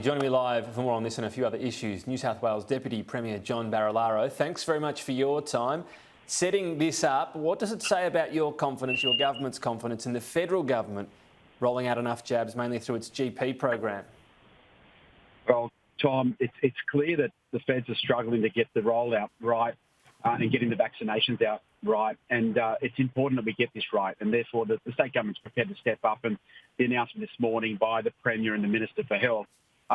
Joining me live for more on this and a few other issues, New South Wales Deputy Premier John Barilaro. Thanks very much for your time. Setting this up, what does it say about your confidence, your government's confidence in the federal government rolling out enough jabs, mainly through its GP program? Well, Tom, it's clear that the feds are struggling to get the rollout right and getting the vaccinations out right. And it's important that we get this right. And therefore, the state government's prepared to step up. And the announcement this morning by the Premier and the Minister for Health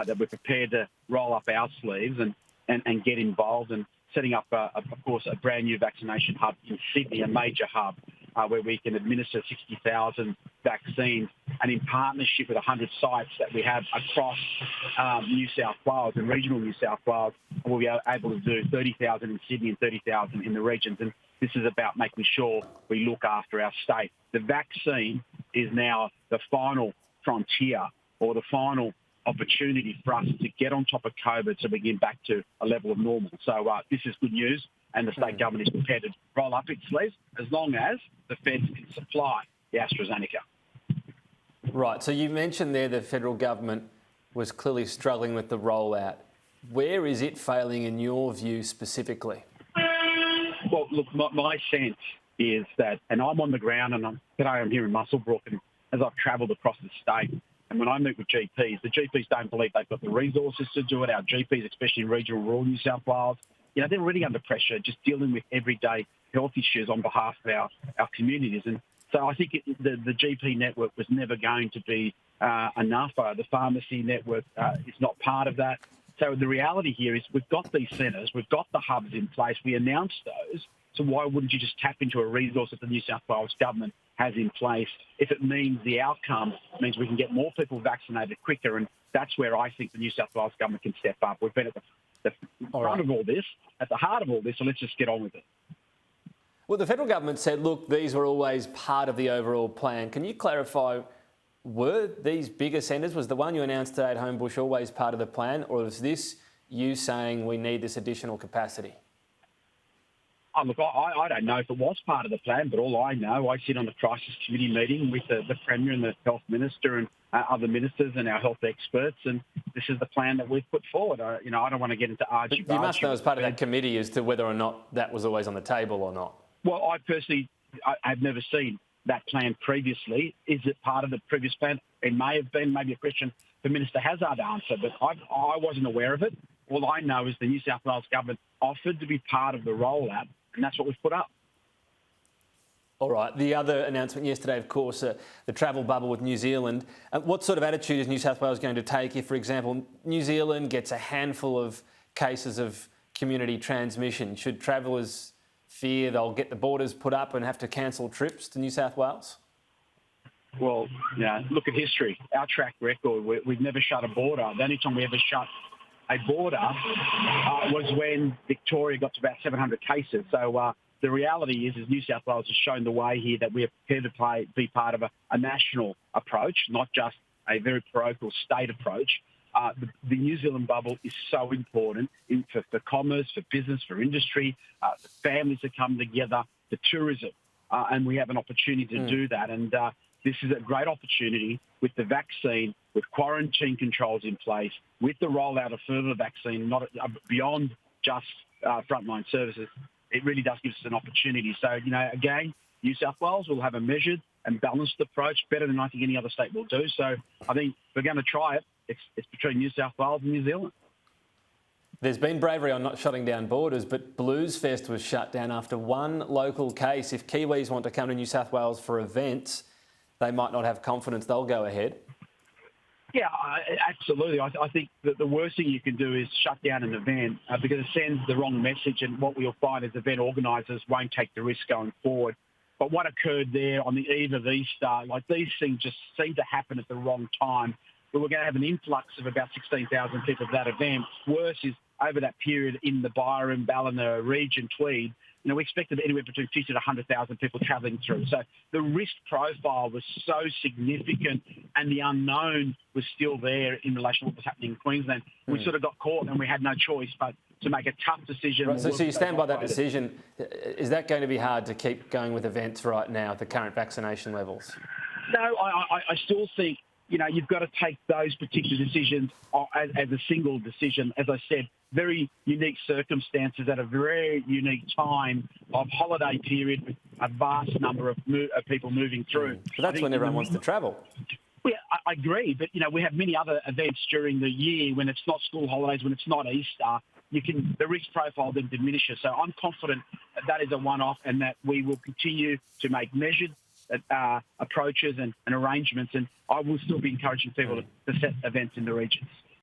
that we're prepared to roll up our sleeves and get involved and setting up, of course, a brand new vaccination hub in Sydney, a major hub where we can administer 60,000 vaccines, and in partnership with 100 sites that we have across New South Wales and regional New South Wales, we'll be able to do 30,000 in Sydney and 30,000 in the regions. And this is about making sure we look after our state. The vaccine is now the final frontier or the final opportunity for us to get on top of COVID so we get back to a level of normal. So this is good news, and the state government is prepared to roll up its sleeves as long as the feds can supply the AstraZeneca. Right, so you mentioned there the federal government was clearly struggling with the rollout. Where is it failing in your view specifically? Well, look, my sense is that, and I'm on the ground, and today I'm here in Muswellbrook, and as I've travelled across the state, and when I meet with GPs, the GPs don't believe they've got the resources to do it. Our GPs, especially in regional rural New South Wales, they're already under pressure just dealing with everyday health issues on behalf of our communities. And so I think the GP network was never going to be enough. The pharmacy network is not part of that. So the reality here is we've got these centres, we've got the hubs in place, we announced those. So why wouldn't you just tap into a resource that the New South Wales government has in place if it means the outcome means we can get more people vaccinated quicker? And that's where I think the New South Wales government can step up. We've been at the front of all this, at the heart of all this, so let's just get on with it. Well, the federal government said, look, these were always part of the overall plan. Can you clarify, were these bigger centres, was the one you announced today at Homebush always part of the plan, or was this you saying we need this additional capacity? Oh, look, I don't know if it was part of the plan, but all I know, I sit on the crisis committee meeting with the Premier and the Health Minister and other ministers and our health experts, and this is the plan that we've put forward. I don't want to get into argument. You must know as part of that committee as to whether or not that was always on the table or not. Well, I personally, I've never seen that plan previously. Is it part of the previous plan? It may have been, maybe a question the Minister has to answer, but I wasn't aware of it. All I know is the New South Wales government offered to be part of the rollout, and that's what we've put up. All right. The other announcement yesterday, of course, the travel bubble with New Zealand. What sort of attitude is New South Wales going to take if, for example, New Zealand gets a handful of cases of community transmission? Should travellers fear they'll get the borders put up and have to cancel trips to New South Wales? Well, look at history. Our track record, we've never shut a border. The only time we ever shut a border was when Victoria got to about 700 cases. So the reality is New South Wales has shown the way here that we are prepared to be part of a national approach, not just a very parochial state approach. The New Zealand bubble is so important for commerce, for business, for industry, for families that come together, for tourism. And we have an opportunity to do that. And this is a great opportunity with the vaccine, with quarantine controls in place, with the rollout of further vaccine, not beyond just frontline services. It really does give us an opportunity. So, again, New South Wales will have a measured and balanced approach, better than I think any other state will do. So I think we're going to try it. It's between New South Wales and New Zealand. There's been bravery on not shutting down borders, but Bluesfest was shut down after one local case. If Kiwis want to come to New South Wales for events, they might not have confidence they'll go ahead. Yeah, absolutely. I think that the worst thing you can do is shut down an event because it sends the wrong message, and what we'll find is event organisers won't take the risk going forward. But what occurred there on the eve of Easter, these things just seem to happen at the wrong time. But we're going to have an influx of about 16,000 people at that event. Worse is over that period in the Byron, Ballina region, Tweed, we expected anywhere between 50 to 100,000 people travelling through. So the risk profile was so significant, and the unknown was still there in relation to what was happening in Queensland. We sort of got caught, and we had no choice but to make a tough decision. Right, so you stand by that decision. Is that going to be hard to keep going with events right now at the current vaccination levels? No, I still think you've got to take those particular decisions as a single decision. As I said, very unique circumstances at a very unique time of holiday period with a vast number of people moving through. But that's when everyone wants to travel. Well, I agree, but we have many other events during the year when it's not school holidays, when it's not Easter. The risk profile then diminishes. So I'm confident that is a one-off, and that we will continue to make measured approaches and arrangements, and I will still be encouraging people to set events in the regions.